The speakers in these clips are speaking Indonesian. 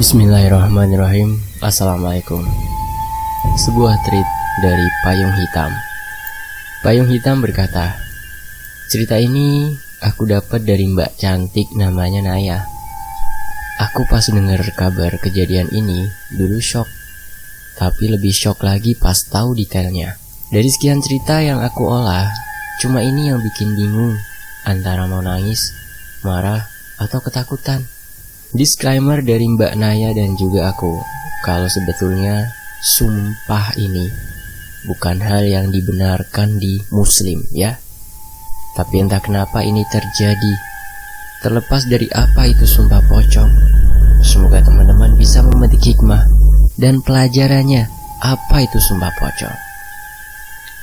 Bismillahirrahmanirrahim. Assalamualaikum. Sebuah tweet dari Payung Hitam. Payung Hitam berkata, cerita ini aku dapat dari mbak cantik namanya Naya. Aku pas dengar kabar kejadian ini dulu shock, tapi lebih shock lagi pas tahu detailnya. Dari sekian cerita yang aku olah, cuma ini yang bikin bingung antara mau nangis, marah, atau ketakutan. Disclaimer dari Mbak Naya dan juga aku, kalau sebetulnya sumpah ini bukan hal yang dibenarkan di Muslim ya. Tapi entah kenapa ini terjadi. Terlepas dari apa itu sumpah pocong, semoga teman-teman bisa memetik hikmah dan pelajarannya apa itu sumpah pocong.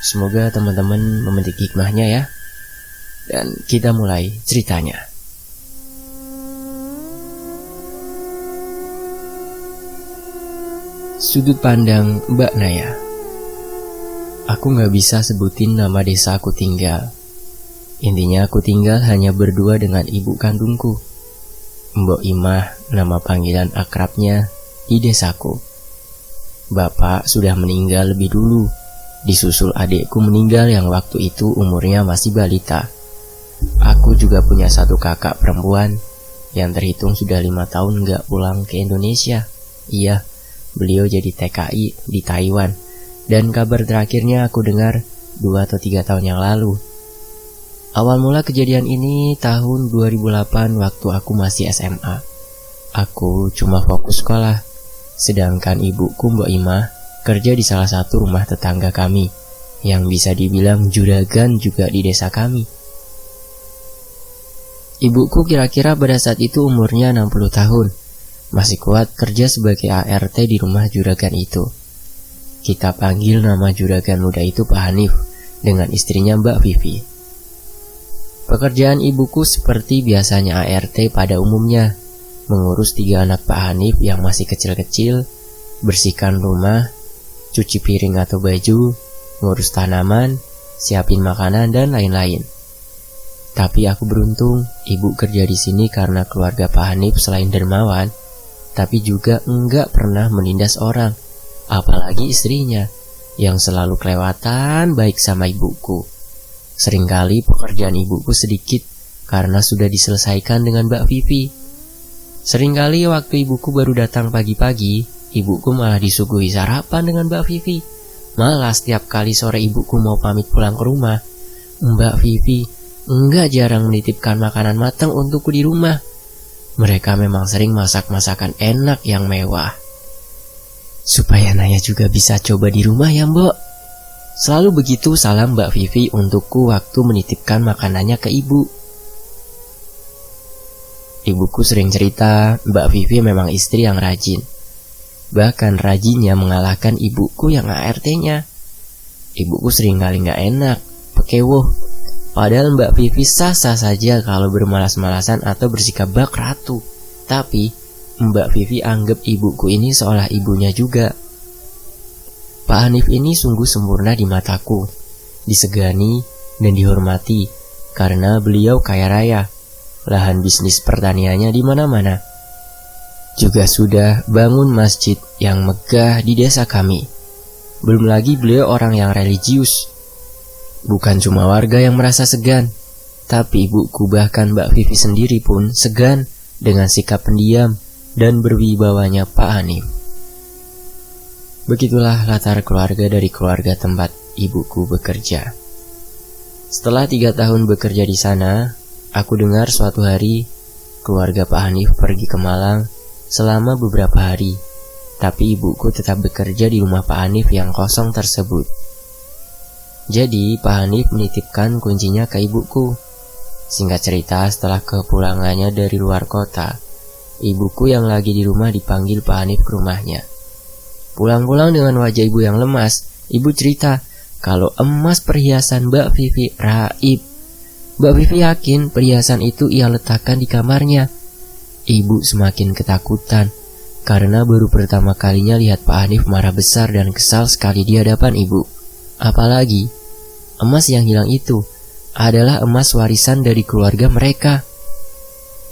Semoga teman-teman memetik hikmahnya ya. Dan kita mulai ceritanya. Sudut pandang Mbak Naya. Aku gak bisa sebutin nama desa aku tinggal. Intinya aku tinggal hanya berdua dengan ibu kandungku, Mbok Imah, nama panggilan akrabnya di desaku. Bapak sudah meninggal lebih dulu, disusul adikku meninggal yang waktu itu umurnya masih balita. Aku juga punya satu kakak perempuan yang terhitung sudah 5 tahun gak pulang ke Indonesia. Iya, beliau jadi TKI di Taiwan. Dan kabar terakhirnya aku dengar 2 atau 3 tahun yang lalu. Awal mula kejadian ini tahun 2008 waktu aku masih SMA. Aku cuma fokus sekolah, sedangkan ibuku Mbok Imah kerja di salah satu rumah tetangga kami, yang bisa dibilang juragan juga di desa kami. Ibuku kira-kira pada saat itu umurnya 60 tahun, masih kuat kerja sebagai ART di rumah juragan itu. Kita panggil nama juragan muda itu Pak Hanif, dengan istrinya Mbak Vivi. Pekerjaan ibuku seperti biasanya ART pada umumnya, mengurus 3 anak Pak Hanif yang masih kecil-kecil, bersihkan rumah, cuci piring atau baju, ngurus tanaman, siapin makanan, dan lain-lain. Tapi aku beruntung, ibu kerja di sini karena keluarga Pak Hanif selain dermawan, tapi juga enggak pernah menindas orang, apalagi istrinya, yang selalu kelewatan baik sama ibuku. Seringkali pekerjaan ibuku sedikit karena sudah diselesaikan dengan Mbak Vivi. Seringkali waktu ibuku baru datang pagi-pagi, ibuku malah disuguhi sarapan dengan Mbak Vivi. Malah setiap kali sore ibuku mau pamit pulang ke rumah, Mbak Vivi enggak jarang menitipkan makanan matang untukku di rumah. Mereka memang sering masak masakan enak yang mewah. Supaya Naya juga bisa coba di rumah ya Mbok. Selalu begitu salam Mbak Vivi untukku waktu menitipkan makanannya ke ibu. Ibuku sering cerita Mbak Vivi memang istri yang rajin. Bahkan rajinnya mengalahkan ibuku yang ART-nya. Ibuku sering kali gak enak, pekewoh. Padahal Mbak Vivi sah-sah saja kalau bermalas-malasan atau bersikap bak ratu. Tapi Mbak Vivi anggap ibuku ini seolah ibunya juga. Pak Hanif ini sungguh sempurna di mataku, disegani dan dihormati karena beliau kaya raya, lahan bisnis pertaniannya di mana-mana. Juga sudah bangun masjid yang megah di desa kami. Belum lagi beliau orang yang religius. Bukan cuma warga yang merasa segan, tapi ibuku bahkan Mbak Vivi sendiri pun segan dengan sikap pendiam dan berwibawanya Pak Hanif. Begitulah latar keluarga dari keluarga tempat ibuku bekerja. Setelah 3 tahun bekerja di sana, aku dengar suatu hari keluarga Pak Hanif pergi ke Malang selama beberapa hari. Tapi ibuku tetap bekerja di rumah Pak Hanif yang kosong tersebut. Jadi Pak Hanif menitipkan kuncinya ke ibuku. Singkat cerita, setelah kepulangannya dari luar kota, ibuku yang lagi di rumah dipanggil Pak Hanif ke rumahnya. Pulang-pulang dengan wajah ibu yang lemas, ibu cerita kalau emas perhiasan Mbak Vivi raib. Mbak Vivi yakin perhiasan itu ia letakkan di kamarnya. Ibu semakin ketakutan karena baru pertama kalinya lihat Pak Hanif marah besar dan kesal sekali di hadapan ibu. Apalagi emas yang hilang itu adalah emas warisan dari keluarga mereka.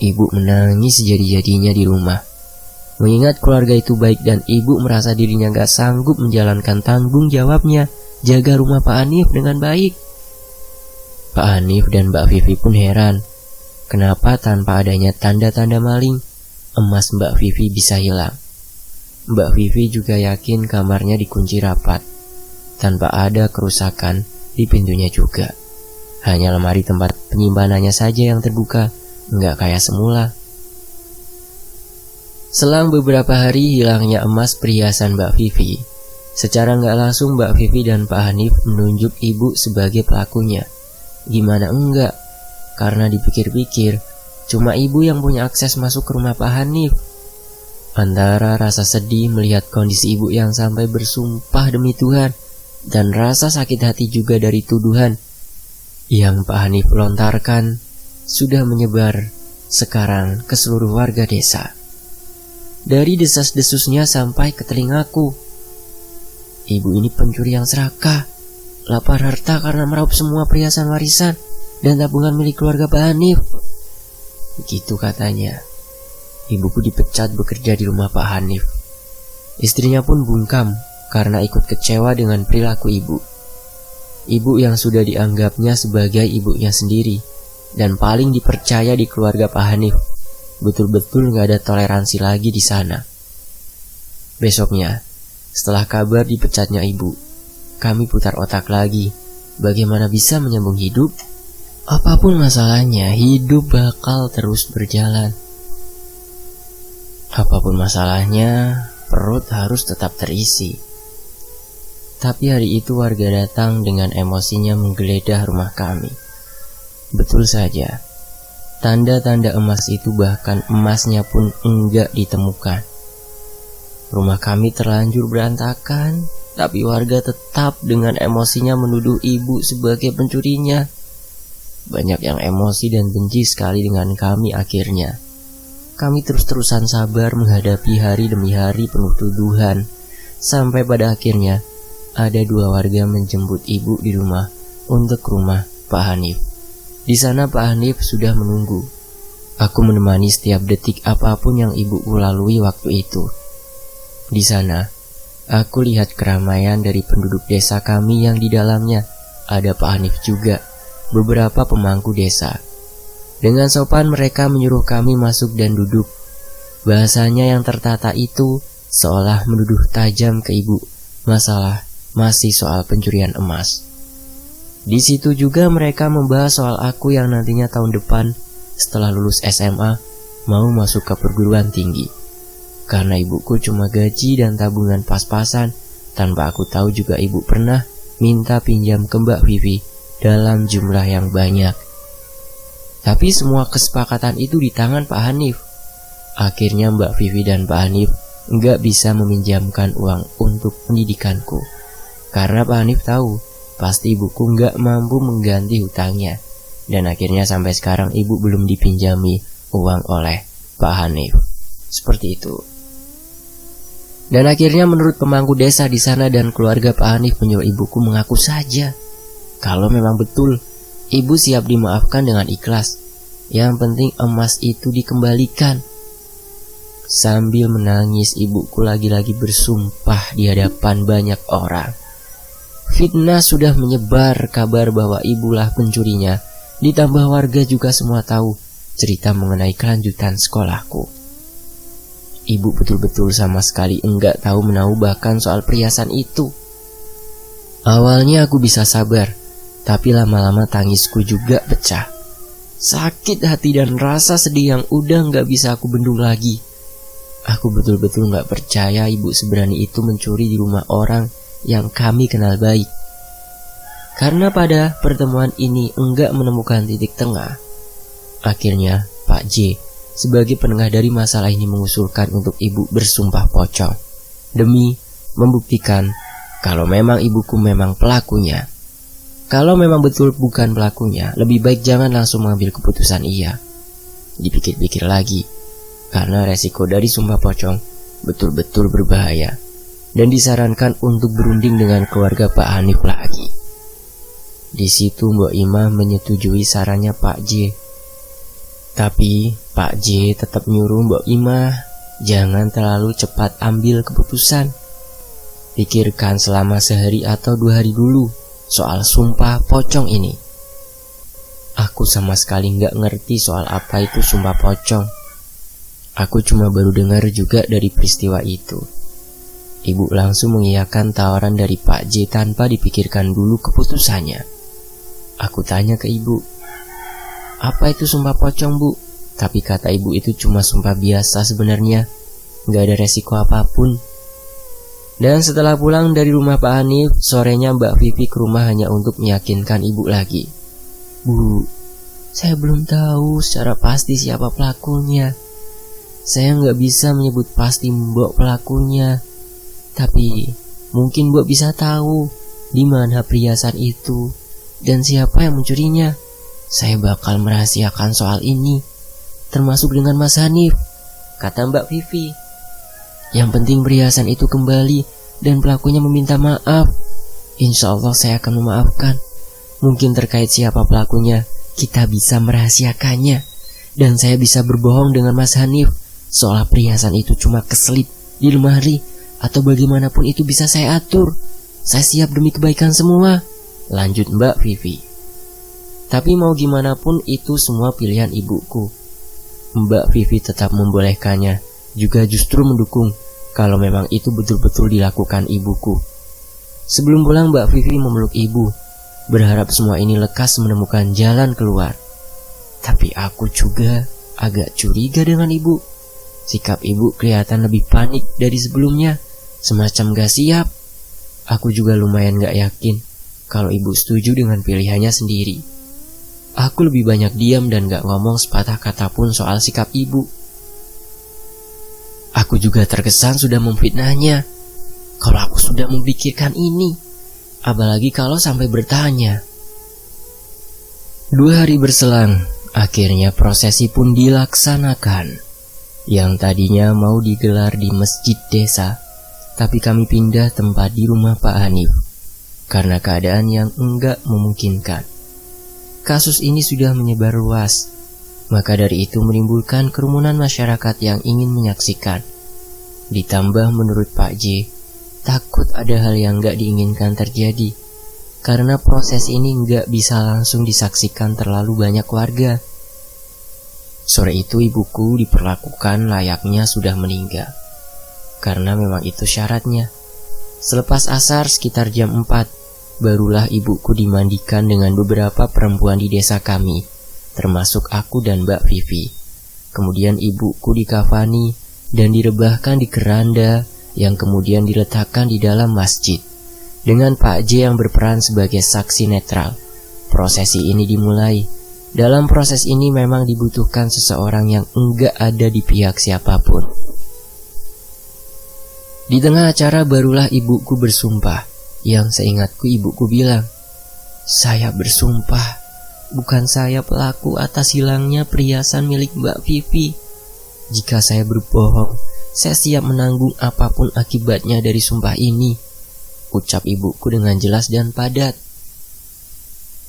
Ibu menangis jadi-jadinya di rumah. Mengingat keluarga itu baik dan ibu merasa dirinya gak sanggup menjalankan tanggung jawabnya jaga rumah Pak Hanif dengan baik. Pak Hanif dan Mbak Vivi pun heran, kenapa tanpa adanya tanda-tanda maling, emas Mbak Vivi bisa hilang. Mbak Vivi juga yakin kamarnya dikunci rapat, tanpa ada kerusakan di pintunya juga. Hanya lemari tempat penyimpanannya saja yang terbuka, nggak kayak semula. Selang beberapa hari hilangnya emas perhiasan Mbak Vivi, secara nggak langsung Mbak Vivi dan Pak Hanif menunjuk ibu sebagai pelakunya. Gimana enggak? Karena dipikir-pikir, cuma ibu yang punya akses masuk ke rumah Pak Hanif. Antara rasa sedih melihat kondisi ibu yang sampai bersumpah demi Tuhan, dan rasa sakit hati juga dari tuduhan yang Pak Hanif lontarkan sudah menyebar sekarang ke seluruh warga desa. Dari desas-desusnya sampai ke telingaku. Ibu ini pencuri yang serakah, lapar harta karena meraup semua perhiasan warisan dan tabungan milik keluarga Pak Hanif. Begitu katanya. Ibuku dipecat bekerja di rumah Pak Hanif. Istrinya pun bungkam karena ikut kecewa dengan perilaku ibu. Ibu yang sudah dianggapnya sebagai ibunya sendiri dan paling dipercaya di keluarga Pak Hanif. Betul-betul gak ada toleransi lagi di sana. Besoknya, setelah kabar dipecatnya ibu, kami putar otak lagi. Bagaimana bisa menyambung hidup? Apapun masalahnya, hidup bakal terus berjalan. Apapun masalahnya, perut harus tetap terisi. Tapi hari itu warga datang dengan emosinya menggeledah rumah kami. Betul saja, tanda-tanda emas itu bahkan emasnya pun enggak ditemukan. Rumah kami terlanjur berantakan, tapi warga tetap dengan emosinya menuduh ibu sebagai pencurinya. Banyak yang emosi dan benci sekali dengan kami akhirnya. Kami terus-terusan sabar menghadapi hari demi hari penuh tuduhan, sampai pada akhirnya ada dua warga menjemput ibu di rumah untuk ke rumah Pak Hanif. Di sana Pak Hanif sudah menunggu. Aku menemani setiap detik apapun yang ibuku lalui waktu itu. Di sana, aku lihat keramaian dari penduduk desa kami yang di dalamnya ada Pak Hanif juga, beberapa pemangku desa. Dengan sopan mereka menyuruh kami masuk dan duduk. Bahasanya yang tertata itu seolah menuduh tajam ke ibu. Masalah masih soal pencurian emas. Di situ juga mereka membahas soal aku yang nantinya tahun depan setelah lulus SMA mau masuk ke perguruan tinggi. Karena ibuku cuma gaji dan tabungan pas-pasan, tanpa aku tahu juga ibu pernah minta pinjam ke Mbak Vivi dalam jumlah yang banyak. Tapi semua kesepakatan itu di tangan Pak Hanif. Akhirnya Mbak Vivi dan Pak Hanif nggak bisa meminjamkan uang untuk pendidikanku. Karena Pak Hanif tahu, pasti ibuku nggak mampu mengganti hutangnya. Dan akhirnya sampai sekarang ibu belum dipinjami uang oleh Pak Hanif. Seperti itu. Dan akhirnya menurut pemangku desa di sana dan keluarga Pak Hanif menyuruh ibuku mengaku saja. Kalau memang betul, ibu siap dimaafkan dengan ikhlas. Yang penting emas itu dikembalikan. Sambil menangis, ibuku lagi-lagi bersumpah di hadapan banyak orang. Fitnah sudah menyebar kabar bahwa ibulah pencurinya. Ditambah warga juga semua tahu cerita mengenai kelanjutan sekolahku. Ibu betul-betul sama sekali enggak tahu menahu bahkan soal perhiasan itu. Awalnya aku bisa sabar, tapi lama-lama tangisku juga pecah. Sakit hati dan rasa sedih yang udah gak bisa aku bendung lagi. Aku betul-betul gak percaya ibu seberani itu mencuri di rumah orang yang kami kenal baik. Karena pada pertemuan ini enggak menemukan titik tengah. Akhirnya Pak J sebagai penengah dari masalah ini mengusulkan untuk ibu bersumpah pocong demi membuktikan kalau memang ibuku memang pelakunya. Kalau memang betul bukan pelakunya, lebih baik jangan langsung mengambil keputusan iya. Dipikir-pikir lagi, karena resiko dari sumpah pocong betul-betul berbahaya, dan disarankan untuk berunding dengan keluarga Pak Hanif lagi. Di situ Mbak Ima menyetujui sarannya Pak J. Tapi Pak J tetap nyuruh Mbak Ima Jangan terlalu cepat ambil keputusan. Pikirkan selama sehari atau 2 hari dulu soal sumpah pocong ini. Aku sama sekali nggak ngerti soal apa itu sumpah pocong. Aku cuma baru dengar juga dari peristiwa itu. Ibu langsung mengiyakan tawaran dari Pak J tanpa dipikirkan dulu keputusannya. Aku tanya ke ibu, "Apa itu sumpah pocong, Bu?" Tapi kata ibu itu cuma sumpah biasa sebenarnya, nggak ada resiko apapun. Dan setelah pulang dari rumah Pak Hanif, sorenya Mbak Vivi ke rumah hanya untuk meyakinkan ibu lagi. "Bu, saya belum tahu secara pasti siapa pelakunya. Saya nggak bisa menyebut pasti Mbok pelakunya. Tapi mungkin Mbok bisa tahu di mana perhiasan itu dan siapa yang mencurinya. Saya bakal merahasiakan soal ini, termasuk dengan Mas Hanif," kata Mbak Vivi. "Yang penting perhiasan itu kembali dan pelakunya meminta maaf. Insya Allah saya akan memaafkan. Mungkin terkait siapa pelakunya, kita bisa merahasiakannya. Dan saya bisa berbohong dengan Mas Hanif soal perhiasan itu cuma keselip di lemari, atau bagaimanapun itu bisa saya atur. Saya siap demi kebaikan semua," lanjut Mbak Vivi. Tapi mau gimana pun itu semua pilihan ibuku. Mbak Vivi tetap membolehkannya, juga justru mendukung kalau memang itu betul-betul dilakukan ibuku. Sebelum pulang Mbak Vivi memeluk ibu, berharap semua ini lekas menemukan jalan keluar. Tapi aku juga agak curiga dengan ibu. Sikap ibu kelihatan lebih panik dari sebelumnya, semacam gak siap. Aku juga lumayan gak yakin kalau ibu setuju dengan pilihannya sendiri. Aku lebih banyak diam dan gak ngomong sepatah kata pun soal sikap ibu. Aku juga terkesan sudah memfitnahnya. Kalau aku sudah memikirkan ini, apalagi kalau sampai bertanya. 2 hari berselang, akhirnya prosesi pun dilaksanakan. Yang tadinya mau digelar di masjid desa, tapi kami pindah tempat di rumah Pak Hanif karena keadaan yang enggak memungkinkan. Kasus ini sudah menyebar luas, maka dari itu menimbulkan kerumunan masyarakat yang ingin menyaksikan. Ditambah menurut Pak J, takut ada hal yang gak diinginkan terjadi, karena proses ini gak bisa langsung disaksikan terlalu banyak warga. Sore itu ibuku diperlakukan layaknya sudah meninggal, karena memang itu syaratnya. Selepas asar sekitar jam 4, barulah ibuku dimandikan dengan beberapa perempuan di desa kami, termasuk aku dan Mbak Vivi. Kemudian ibuku dikafani dan direbahkan di keranda yang kemudian diletakkan di dalam masjid, dengan Pak J yang berperan sebagai saksi netral. Prosesi ini dimulai. Dalam proses ini memang dibutuhkan seseorang yang enggak ada di pihak siapapun. Di tengah acara barulah ibuku bersumpah. Yang seingatku ibuku bilang, "Saya bersumpah, bukan saya pelaku atas hilangnya perhiasan milik Mbak Vivi. Jika saya berbohong, saya siap menanggung apapun akibatnya dari sumpah ini," ucap ibuku dengan jelas dan padat.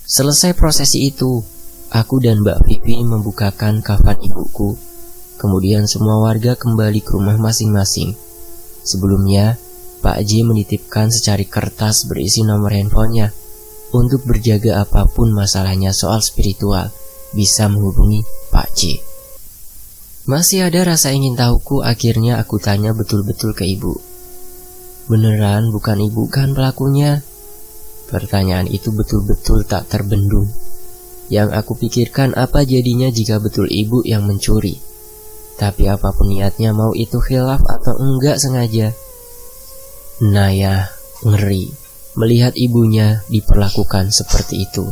Selesai prosesi itu, aku dan Mbak Vivi membukakan kafan ibuku. Kemudian semua warga kembali ke rumah masing-masing. Sebelumnya, Pak J menitipkan secari kertas berisi nomor handphonenya untuk berjaga apapun masalahnya soal spiritual bisa menghubungi Pak J. Masih ada rasa ingin tahuku, akhirnya aku tanya betul-betul ke ibu. "Beneran bukan ibu kan pelakunya?" Pertanyaan itu betul-betul tak terbendung. Yang aku pikirkan apa jadinya jika betul ibu yang mencuri. Tapi apapun niatnya, mau itu khilaf atau enggak sengaja. Nah ya, ngeri melihat ibunya diperlakukan seperti itu.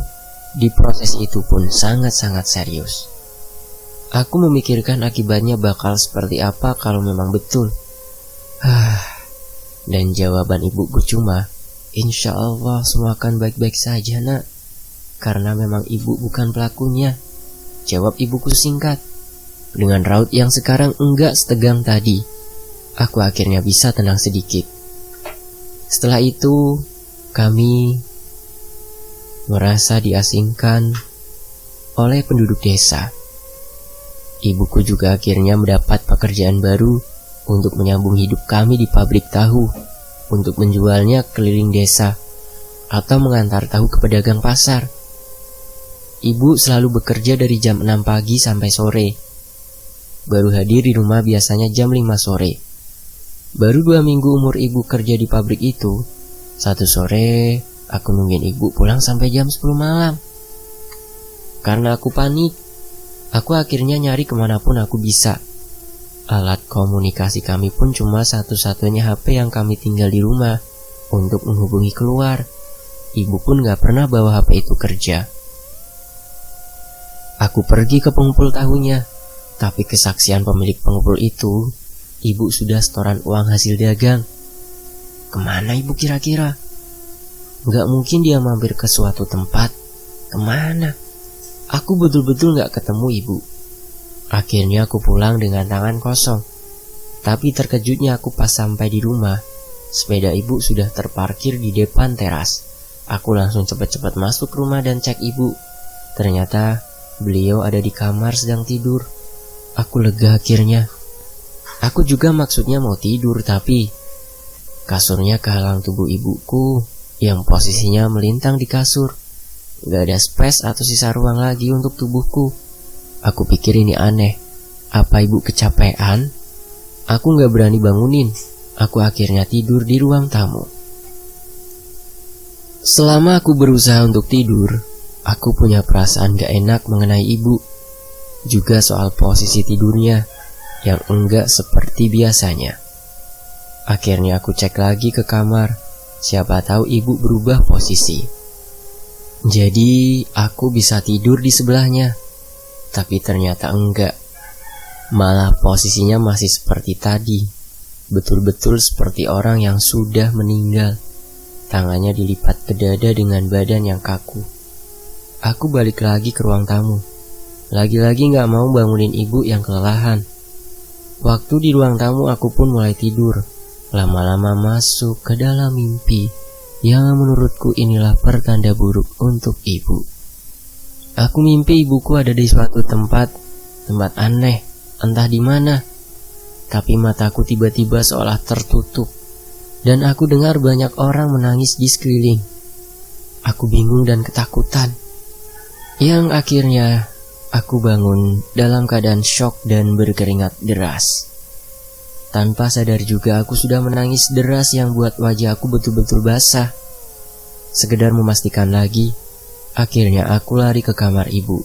Di proses itu pun sangat-sangat serius. Aku memikirkan akibatnya bakal seperti apa kalau memang betul. Dan jawaban ibuku cuma, "Insya Allah semua akan baik-baik saja, Nak. Karena memang ibu bukan pelakunya," jawab ibuku singkat. Dengan raut yang sekarang enggak setegang tadi, aku akhirnya bisa tenang sedikit. Setelah itu, kami merasa diasingkan oleh penduduk desa. Ibuku juga akhirnya mendapat pekerjaan baru untuk menyambung hidup kami di pabrik tahu, untuk menjualnya keliling desa, atau mengantar tahu ke pedagang pasar. Ibu selalu bekerja dari jam 6 pagi sampai sore. Baru hadir di rumah biasanya jam 5 sore. Baru 2 minggu umur ibu kerja di pabrik itu, satu sore aku nungguin ibu pulang sampai jam 10 malam. Karena aku panik, aku akhirnya nyari kemanapun aku bisa. Alat komunikasi kami pun cuma satu-satunya HP yang kami tinggal di rumah untuk menghubungi keluar. Ibu pun gak pernah bawa HP itu kerja. Aku pergi ke pengumpul tahunya, tapi kesaksian pemilik pengumpul itu, ibu sudah setoran uang hasil dagang. Kemana ibu kira-kira? Gak mungkin dia mampir ke suatu tempat. Kemana? Aku betul-betul gak ketemu ibu. Akhirnya aku pulang dengan tangan kosong. Tapi terkejutnya aku pas sampai di rumah, sepeda ibu sudah terparkir di depan teras. Aku langsung cepat-cepat masuk rumah dan cek ibu. Ternyata beliau ada di kamar sedang tidur. Aku lega akhirnya. Aku juga maksudnya mau tidur, tapi kasurnya kehalang tubuh ibuku yang posisinya melintang di kasur. Gak ada space atau sisa ruang lagi untuk tubuhku. Aku pikir ini aneh. Apa ibu kecapean? Aku gak berani bangunin. Aku akhirnya tidur di ruang tamu. Selama aku berusaha untuk tidur, aku punya perasaan gak enak mengenai ibu. Juga soal posisi tidurnya yang enggak seperti biasanya. Akhirnya aku cek lagi ke kamar. Siapa tahu ibu berubah posisi. Jadi aku bisa tidur di sebelahnya. Tapi ternyata enggak. Malah posisinya masih seperti tadi. Betul-betul seperti orang yang sudah meninggal. Tangannya dilipat ke dada dengan badan yang kaku. Aku balik lagi ke ruang tamu. Lagi-lagi gak mau bangunin ibu yang kelelahan. Waktu di ruang tamu aku pun mulai tidur. Lama-lama masuk ke dalam mimpi yang menurutku inilah pertanda buruk untuk ibu. Aku mimpi ibuku ada di suatu tempat aneh, entah di mana. Tapi mataku tiba-tiba seolah tertutup dan aku dengar banyak orang menangis di sekeliling. Aku bingung dan ketakutan. Yang akhirnya aku bangun dalam keadaan syok dan berkeringat deras. Tanpa sadar juga aku sudah menangis deras yang buat wajah aku betul-betul basah. Sekedar memastikan lagi, akhirnya aku lari ke kamar ibu.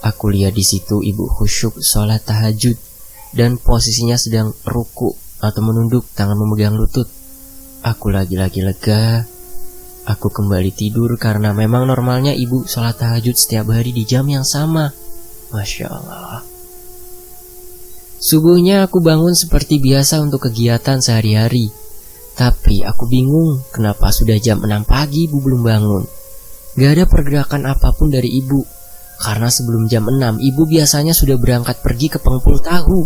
Aku lihat di situ ibu khusyuk sholat tahajud dan posisinya sedang ruku atau menunduk, tangan memegang lutut. Aku lagi-lagi lega. Aku kembali tidur karena memang normalnya ibu sholat tahajud setiap hari di jam yang sama. Masya Allah. Subuhnya aku bangun seperti biasa untuk kegiatan sehari-hari. Tapi aku bingung kenapa sudah jam 6 pagi ibu belum bangun. Gak ada pergerakan apapun dari ibu. Karena sebelum jam 6 ibu biasanya sudah berangkat pergi ke pengumpul tahu.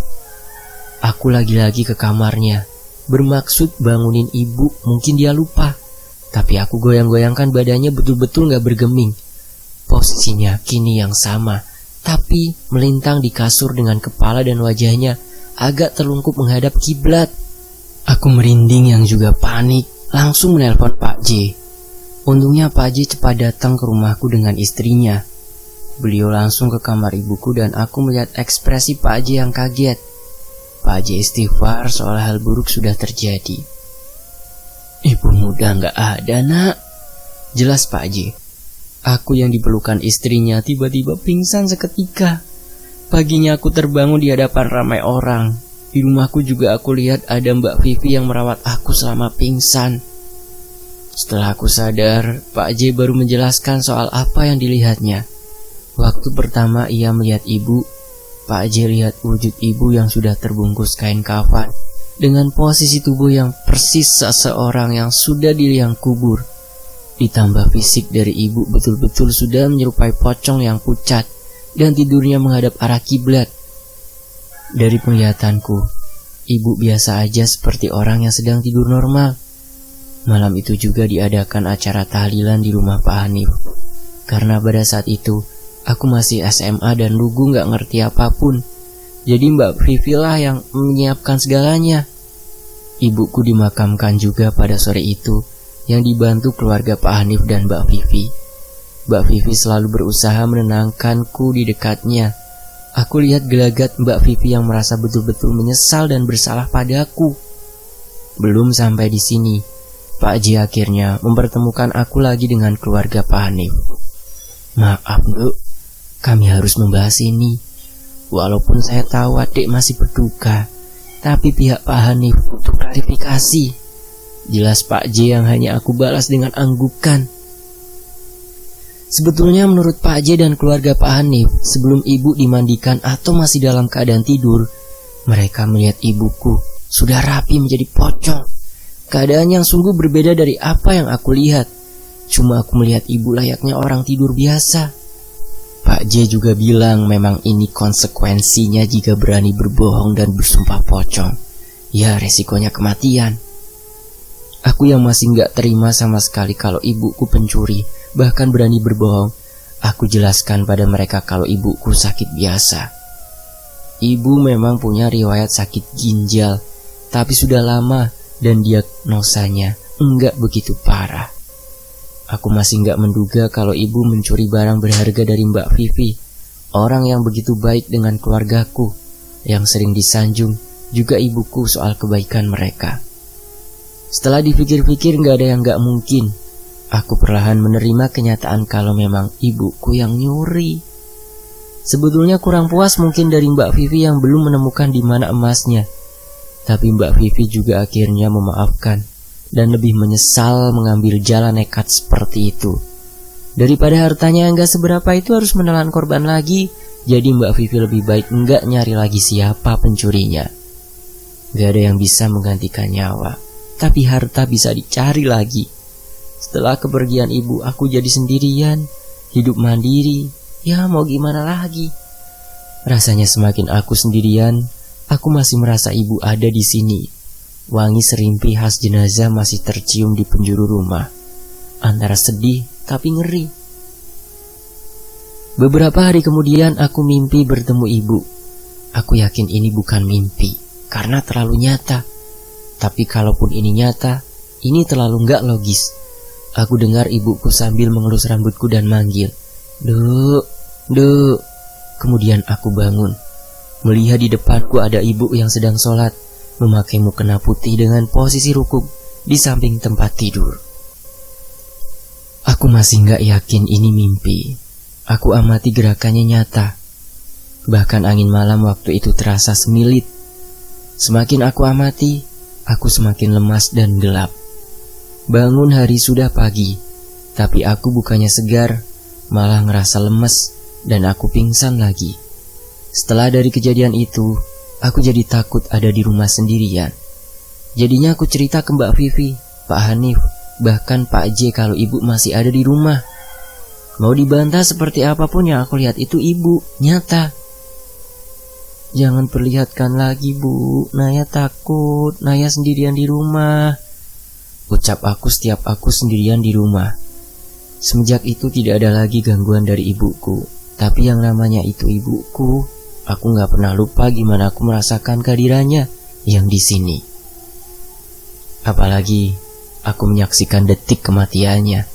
Aku lagi-lagi ke kamarnya, bermaksud bangunin ibu, mungkin dia lupa. Tapi aku goyang-goyangkan badannya betul-betul gak bergeming. Posisinya kini yang sama, tapi melintang di kasur dengan kepala dan wajahnya agak terlungkup menghadap kiblat. Aku merinding yang juga panik, langsung menelpon Pak J. Untungnya Pak J cepat datang ke rumahku dengan istrinya. Beliau langsung ke kamar ibuku dan aku melihat ekspresi Pak J yang kaget. Pak J istighfar soal hal buruk sudah terjadi. Ibumu udah gak ada, nak. Jelas Pak J. Aku yang dipelukan istrinya tiba-tiba pingsan seketika. Paginya aku terbangun di hadapan ramai orang. Di rumahku juga aku lihat ada Mbak Vivi yang merawat aku selama pingsan. Setelah aku sadar, Pak J baru menjelaskan soal apa yang dilihatnya. Waktu pertama ia melihat ibu, Pak J lihat wujud ibu yang sudah terbungkus kain kafan dengan posisi tubuh yang persis seseorang yang sudah di liang kubur. Ditambah fisik dari ibu betul-betul sudah menyerupai pocong yang pucat dan tidurnya menghadap arah kiblat. Dari penglihatanku, ibu biasa aja seperti orang yang sedang tidur normal. Malam itu juga diadakan acara tahlilan di rumah Pak Hanif. Karena pada saat itu, aku masih SMA dan lugu gak ngerti apapun. Jadi Mbak Vivi lah yang menyiapkan segalanya. Ibuku dimakamkan juga pada sore itu, yang dibantu keluarga Pak Hanif dan Mbak Vivi. Mbak Vivi selalu berusaha menenangkanku di dekatnya. Aku lihat gelagat Mbak Vivi yang merasa betul-betul menyesal dan bersalah padaku. Belum sampai di sini, Pak J akhirnya mempertemukan aku lagi dengan keluarga Pak Hanif. Maaf, Dok, kami harus membahas ini. Walaupun saya tahu adik masih berduka, tapi pihak Pak Hanif untuk klarifikasi. Jelas Pak J yang hanya aku balas dengan anggukan. Sebetulnya menurut Pak J dan keluarga Pak Hanif, sebelum ibu dimandikan atau masih dalam keadaan tidur, mereka melihat ibuku sudah rapi menjadi pocong. Keadaan yang sungguh berbeda dari apa yang aku lihat. Cuma aku melihat ibu layaknya orang tidur biasa. Pak J juga bilang memang ini konsekuensinya jika berani berbohong dan bersumpah pocong. Ya, resikonya kematian. Aku yang masih gak terima sama sekali kalau ibuku pencuri, bahkan berani berbohong. Aku jelaskan pada mereka kalau ibuku sakit biasa. Ibu memang punya riwayat sakit ginjal, tapi sudah lama dan diagnosanya enggak begitu parah. Aku masih gak menduga kalau ibu mencuri barang berharga dari Mbak Vivi, orang yang begitu baik dengan keluargaku, yang sering disanjung juga ibuku soal kebaikan mereka. Setelah dipikir-pikir gak ada yang gak mungkin. Aku perlahan menerima kenyataan kalau memang ibuku yang nyuri. Sebetulnya kurang puas mungkin dari Mbak Vivi yang belum menemukan di mana emasnya. Tapi Mbak Vivi juga akhirnya memaafkan dan lebih menyesal mengambil jalan nekat seperti itu. Daripada hartanya yang gak seberapa itu harus menelan korban lagi, jadi Mbak Vivi lebih baik enggak nyari lagi siapa pencurinya. Gak ada yang bisa menggantikan nyawa, tapi harta bisa dicari lagi. Setelah kepergian ibu, aku jadi sendirian, hidup mandiri. Ya mau gimana lagi? Rasanya semakin aku sendirian, aku masih merasa ibu ada di sini. Wangi serimpi khas jenazah masih tercium di penjuru rumah. Antara sedih tapi ngeri. Beberapa hari kemudian aku mimpi bertemu ibu. Aku yakin ini bukan mimpi, karena terlalu nyata. Tapi kalaupun ini nyata, ini terlalu gak logis. Aku dengar ibuku sambil mengelus rambutku dan manggil, "Duk, Duk." Kemudian aku bangun, melihat di depanku ada ibu yang sedang sholat, memakai mukena putih dengan posisi rukuk di samping tempat tidur. Aku masih gak yakin ini mimpi. Aku amati gerakannya nyata. Bahkan angin malam waktu itu terasa semilit. Semakin aku amati, aku semakin lemas dan gelap. Bangun hari sudah pagi, tapi aku bukannya segar, malah ngerasa lemes dan aku pingsan lagi. Setelah dari kejadian itu, aku jadi takut ada di rumah sendirian. Jadinya aku cerita ke Mbak Vivi, Pak Hanif, bahkan Pak J kalau ibu masih ada di rumah. Mau dibantah seperti apapun yang aku lihat itu ibu, nyata. "Jangan perlihatkan lagi, Bu. Naya takut, Naya sendirian di rumah," ucap aku setiap aku sendirian di rumah. Semenjak itu tidak ada lagi gangguan dari ibuku. Tapi yang namanya itu ibuku, aku gak pernah lupa gimana aku merasakan kehadirannya yang di sini. Apalagi aku menyaksikan detik kematiannya.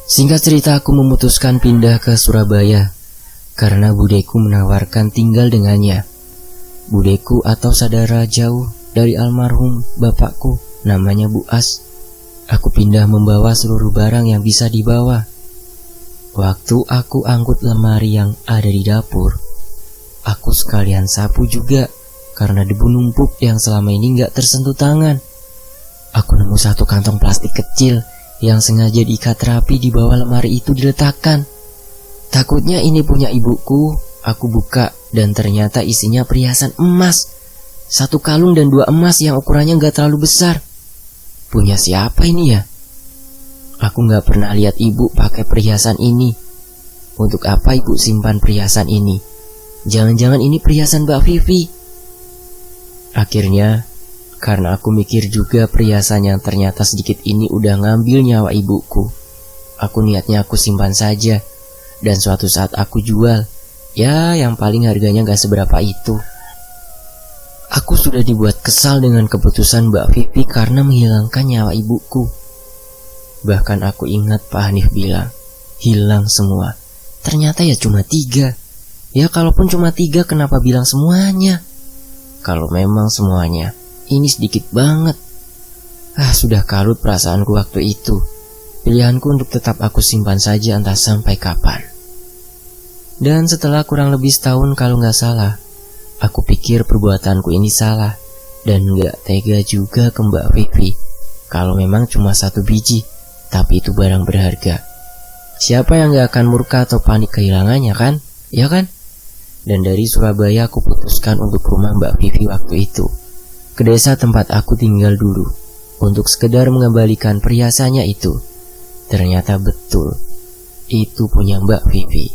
Singkat cerita, aku memutuskan pindah ke Surabaya karena budeku menawarkan tinggal dengannya. Budeku atau saudara jauh dari almarhum bapakku, namanya Bu As. Aku pindah membawa seluruh barang yang bisa dibawa. Waktu aku angkut lemari yang ada di dapur, aku sekalian sapu juga karena debu numpuk yang selama ini gak tersentuh tangan. Aku nemu satu kantong plastik kecil yang sengaja diikat rapi di bawah lemari itu diletakkan. Takutnya ini punya ibuku. Aku buka dan ternyata isinya perhiasan emas. 1 kalung dan 2 emas yang ukurannya gak terlalu besar. Punya siapa ini ya? Aku gak pernah lihat ibu pakai perhiasan ini. Untuk apa ibu simpan perhiasan ini? Jangan-jangan ini perhiasan Mbak Vivi. Akhirnya, karena aku mikir juga perhiasan yang ternyata sedikit ini udah ngambil nyawa ibuku, aku niatnya aku simpan saja. Dan suatu saat aku jual. Ya, yang paling harganya gak seberapa itu. Aku sudah dibuat kesal dengan keputusan Mbak Vivi karena menghilangkan nyawa ibuku. Bahkan aku ingat Pak Hanif bilang, hilang semua. Ternyata ya cuma 3. Ya kalaupun cuma 3, kenapa bilang semuanya? Kalau memang semuanya, ini sedikit banget. Sudah kalut perasaanku waktu itu. Pilihanku untuk tetap aku simpan saja entah sampai kapan. Dan setelah kurang lebih setahun kalau gak salah, aku pikir perbuatanku ini salah dan gak tega juga ke Mbak Vivi. Kalau memang cuma 1 biji, tapi itu barang berharga. Siapa yang gak akan murka atau panik kehilangannya kan? Ya kan? Dan dari Surabaya aku putuskan untuk rumah Mbak Vivi waktu itu, ke desa tempat aku tinggal dulu, untuk sekedar mengembalikan perhiasannya itu. Ternyata betul, itu punya Mbak Vivi.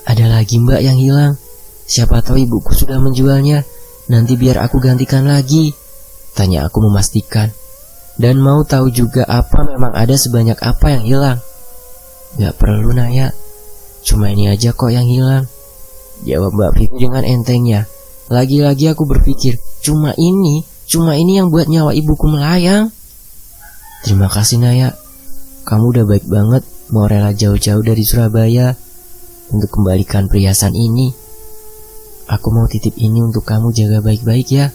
Ada lagi Mbak yang hilang. Siapa tahu ibuku sudah menjualnya. Nanti biar aku gantikan lagi, tanya aku memastikan. Dan mau tahu juga apa memang ada sebanyak apa yang hilang. Gak perlu Naya, cuma ini aja kok yang hilang, jawab Mbak Vivi dengan entengnya. Lagi-lagi aku berpikir, cuma ini yang buat nyawa ibuku melayang. Terima kasih Naya, kamu udah baik banget mau rela jauh-jauh dari Surabaya untuk kembalikan perhiasan ini. Aku mau titip ini untuk kamu jaga baik-baik ya,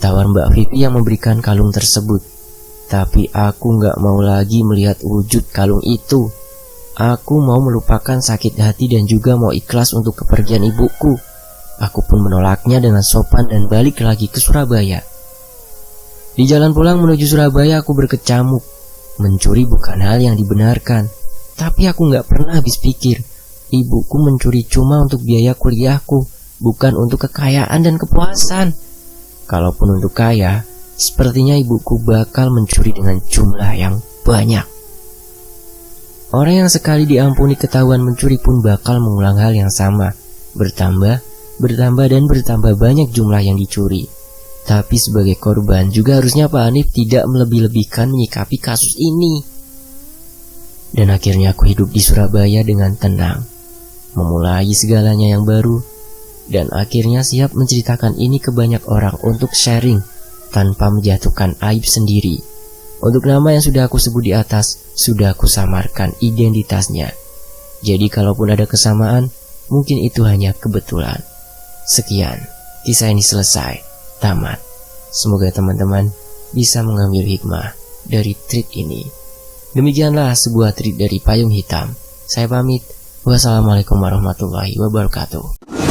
tawar Mbak Vivi yang memberikan kalung tersebut. Tapi aku gak mau lagi melihat wujud kalung itu. Aku mau melupakan sakit hati dan juga mau ikhlas untuk kepergian ibuku. Aku pun menolaknya dengan sopan dan balik lagi ke Surabaya. Di jalan pulang menuju Surabaya aku berkecamuk. Mencuri bukan hal yang dibenarkan, tapi aku gak pernah habis pikir. Ibuku mencuri cuma untuk biaya kuliahku, bukan untuk kekayaan dan kepuasan. Kalaupun untuk kaya, sepertinya ibuku bakal mencuri dengan jumlah yang banyak. Orang yang sekali diampuni ketahuan mencuri pun bakal mengulang hal yang sama. Bertambah dan bertambah banyak jumlah yang dicuri. Tapi sebagai korban juga harusnya Pak Hanif tidak melebih-lebihkan menyikapi kasus ini. Dan akhirnya aku hidup di Surabaya dengan tenang, memulai segalanya yang baru. Dan akhirnya siap menceritakan ini ke banyak orang untuk sharing tanpa menjatuhkan aib sendiri. Untuk nama yang sudah aku sebut di atas, sudah aku samarkan identitasnya. Jadi kalaupun ada kesamaan, mungkin itu hanya kebetulan. Sekian, kisah ini selesai, tamat. Semoga teman-teman bisa mengambil hikmah dari treat ini. Demikianlah sebuah treat dari Payung Hitam. Saya pamit. Wassalamualaikum warahmatullahi wabarakatuh.